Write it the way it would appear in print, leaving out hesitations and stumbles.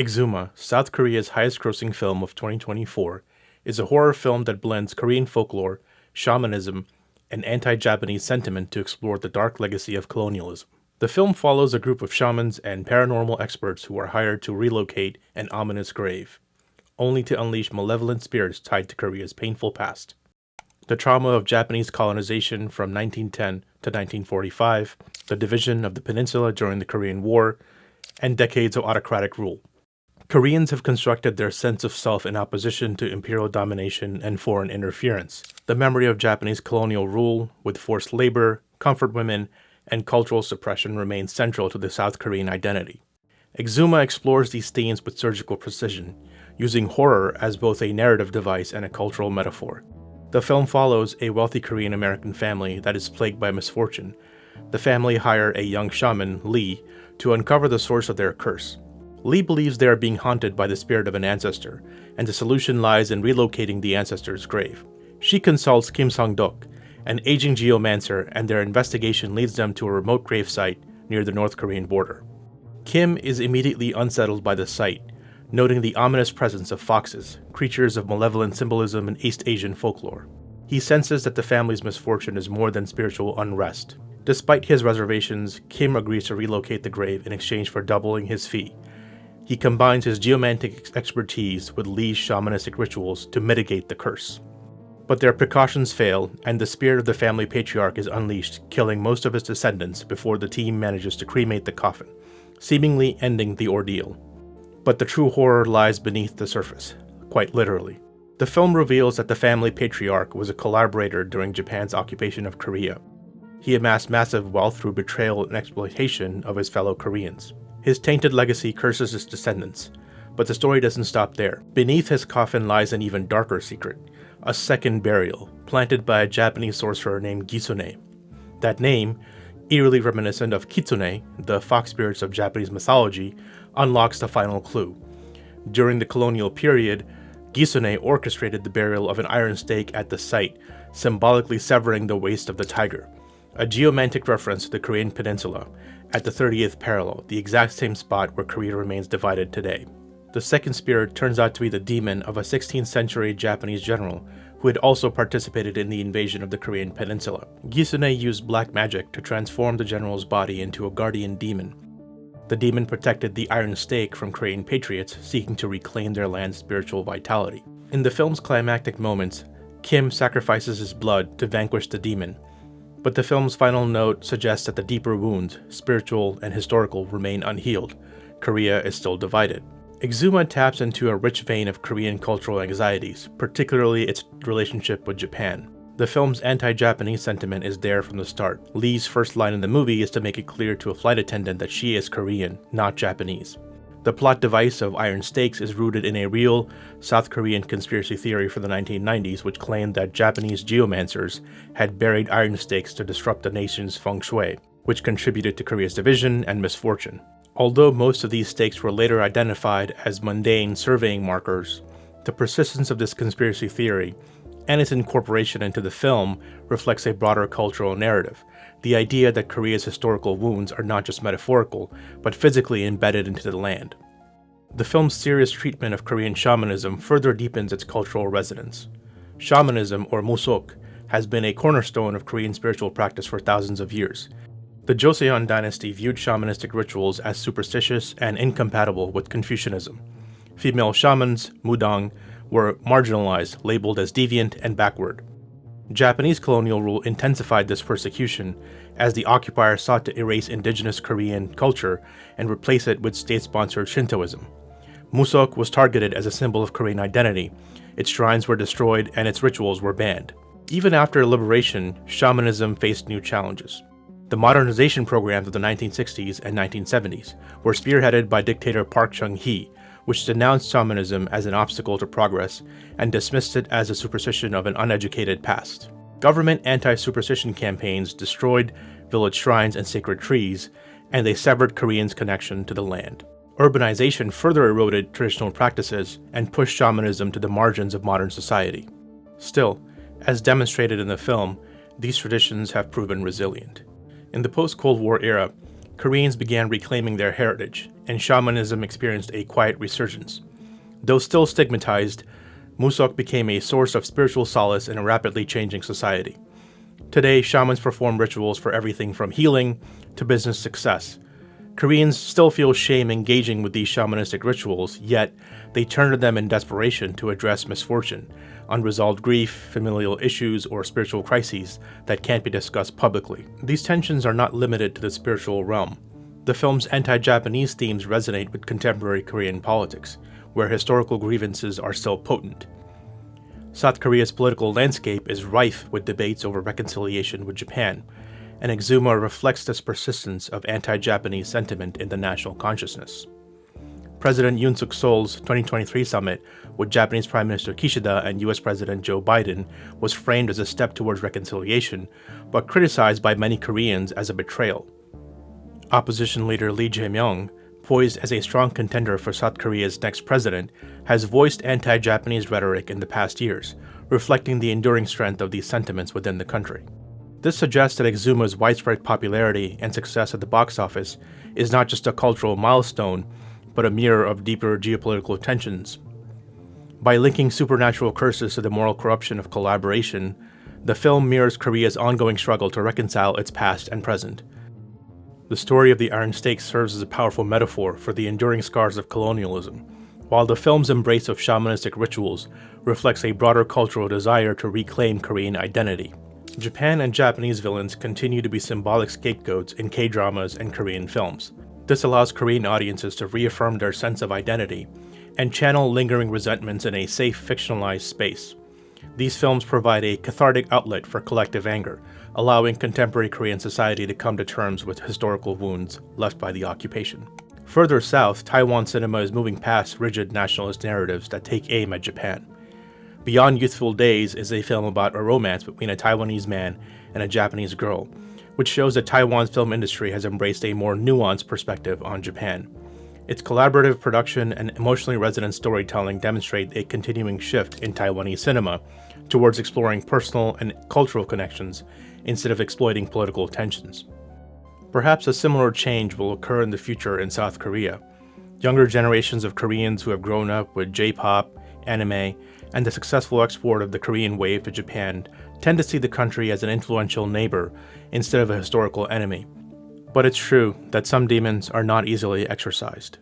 Exhuma, South Korea's highest-grossing film of 2024, is a horror film that blends Korean folklore, shamanism, and anti-Japanese sentiment to explore the dark legacy of colonialism. The film follows a group of shamans and paranormal experts who are hired to relocate an ominous grave, only to unleash malevolent spirits tied to Korea's painful past. The trauma of Japanese colonization from 1910 to 1945, the division of the peninsula during the Korean War, and decades of autocratic rule. Koreans have constructed their sense of self in opposition to imperial domination and foreign interference. The memory of Japanese colonial rule, with forced labor, comfort women, and cultural suppression remains central to the South Korean identity. Exhuma explores these themes with surgical precision, using horror as both a narrative device and a cultural metaphor. The film follows a wealthy Korean-American family that is plagued by misfortune. The family hire a young shaman, Lee, to uncover the source of their curse. Lee believes they are being haunted by the spirit of an ancestor, and the solution lies in relocating the ancestor's grave. She consults Kim Sang-dok, an aging geomancer, and their investigation leads them to a remote gravesite near the North Korean border. Kim is immediately unsettled by the sight, noting the ominous presence of foxes, creatures of malevolent symbolism in East Asian folklore. He senses that the family's misfortune is more than spiritual unrest. Despite his reservations, Kim agrees to relocate the grave in exchange for doubling his fee. He combines his geomantic expertise with Lee's shamanistic rituals to mitigate the curse. But their precautions fail, and the spirit of the family patriarch is unleashed, killing most of his descendants before the team manages to cremate the coffin, seemingly ending the ordeal. But the true horror lies beneath the surface, quite literally. The film reveals that the family patriarch was a collaborator during Japan's occupation of Korea. He amassed massive wealth through betrayal and exploitation of his fellow Koreans. His tainted legacy curses his descendants, but the story doesn't stop there. Beneath his coffin lies an even darker secret, a second burial, planted by a Japanese sorcerer named Gisune. That name, eerily reminiscent of Kitsune, the fox spirits of Japanese mythology, unlocks the final clue. During the colonial period, Gisune orchestrated the burial of an iron stake at the site, symbolically severing the waist of the tiger, a geomantic reference to the Korean peninsula, at the 30th parallel, the exact same spot where Korea remains divided today. The second spirit turns out to be the demon of a 16th century Japanese general who had also participated in the invasion of the Korean peninsula. Gisune used black magic to transform the general's body into a guardian demon. The demon protected the iron stake from Korean patriots seeking to reclaim their land's spiritual vitality. In the film's climactic moments, Kim sacrifices his blood to vanquish the demon, but the film's final note suggests that the deeper wounds, spiritual and historical, remain unhealed. Korea is still divided. Exhuma taps into a rich vein of Korean cultural anxieties, particularly its relationship with Japan. The film's anti-Japanese sentiment is there from the start. Lee's first line in the movie is to make it clear to a flight attendant that she is Korean, not Japanese. The plot device of iron stakes is rooted in a real South Korean conspiracy theory from the 1990s which claimed that Japanese geomancers had buried iron stakes to disrupt the nation's feng shui, which contributed to Korea's division and misfortune. Although most of these stakes were later identified as mundane surveying markers, the persistence of this conspiracy theory and its incorporation into the film reflects a broader cultural narrative, the idea that Korea's historical wounds are not just metaphorical, but physically embedded into the land. The film's serious treatment of Korean shamanism further deepens its cultural resonance. Shamanism, or musok, has been a cornerstone of Korean spiritual practice for thousands of years. The Joseon dynasty viewed shamanistic rituals as superstitious and incompatible with Confucianism. Female shamans, mudang, were marginalized, labeled as deviant and backward. Japanese colonial rule intensified this persecution as the occupier sought to erase indigenous Korean culture and replace it with state-sponsored Shintoism. Musok was targeted as a symbol of Korean identity, its shrines were destroyed and its rituals were banned. Even after liberation, shamanism faced new challenges. The modernization programs of the 1960s and 1970s were spearheaded by dictator Park Chung-hee, which denounced shamanism as an obstacle to progress and dismissed it as a superstition of an uneducated past. Government anti-superstition campaigns destroyed village shrines and sacred trees, and they severed Koreans' connection to the land. Urbanization further eroded traditional practices and pushed shamanism to the margins of modern society. Still, as demonstrated in the film, these traditions have proven resilient. In the post-Cold War era, Koreans began reclaiming their heritage, and shamanism experienced a quiet resurgence. Though still stigmatized, Musok became a source of spiritual solace in a rapidly changing society. Today, shamans perform rituals for everything from healing to business success. Koreans still feel shame engaging with these shamanistic rituals, yet they turn to them in desperation to address misfortune, unresolved grief, familial issues, or spiritual crises that can't be discussed publicly. These tensions are not limited to the spiritual realm. The film's anti-Japanese themes resonate with contemporary Korean politics, where historical grievances are still potent. South Korea's political landscape is rife with debates over reconciliation with Japan, and Exhuma reflects this persistence of anti-Japanese sentiment in the national consciousness. President Yoon Suk-yeol's 2023 summit with Japanese Prime Minister Kishida and US President Joe Biden was framed as a step towards reconciliation, but criticized by many Koreans as a betrayal. Opposition leader Lee Jae-myung, poised as a strong contender for South Korea's next president, has voiced anti-Japanese rhetoric in the past years, reflecting the enduring strength of these sentiments within the country. This suggests that Exhuma's widespread popularity and success at the box office is not just a cultural milestone, but a mirror of deeper geopolitical tensions. By linking supernatural curses to the moral corruption of collaboration, the film mirrors Korea's ongoing struggle to reconcile its past and present. The story of the Iron Stake serves as a powerful metaphor for the enduring scars of colonialism, while the film's embrace of shamanistic rituals reflects a broader cultural desire to reclaim Korean identity. Japan and Japanese villains continue to be symbolic scapegoats in K-dramas and Korean films. This allows Korean audiences to reaffirm their sense of identity and channel lingering resentments in a safe, fictionalized space. These films provide a cathartic outlet for collective anger, allowing contemporary Korean society to come to terms with historical wounds left by the occupation. Further south, Taiwan cinema is moving past rigid nationalist narratives that take aim at Japan. Beyond Youthful Days is a film about a romance between a Taiwanese man and a Japanese girl, which shows that Taiwan's film industry has embraced a more nuanced perspective on Japan. Its collaborative production and emotionally resonant storytelling demonstrate a continuing shift in Taiwanese cinema towards exploring personal and cultural connections instead of exploiting political tensions. Perhaps a similar change will occur in the future in South Korea. Younger generations of Koreans who have grown up with J-pop, anime, and the successful export of the Korean wave to Japan tend to see the country as an influential neighbor instead of a historical enemy. But it's true that some demons are not easily exorcised.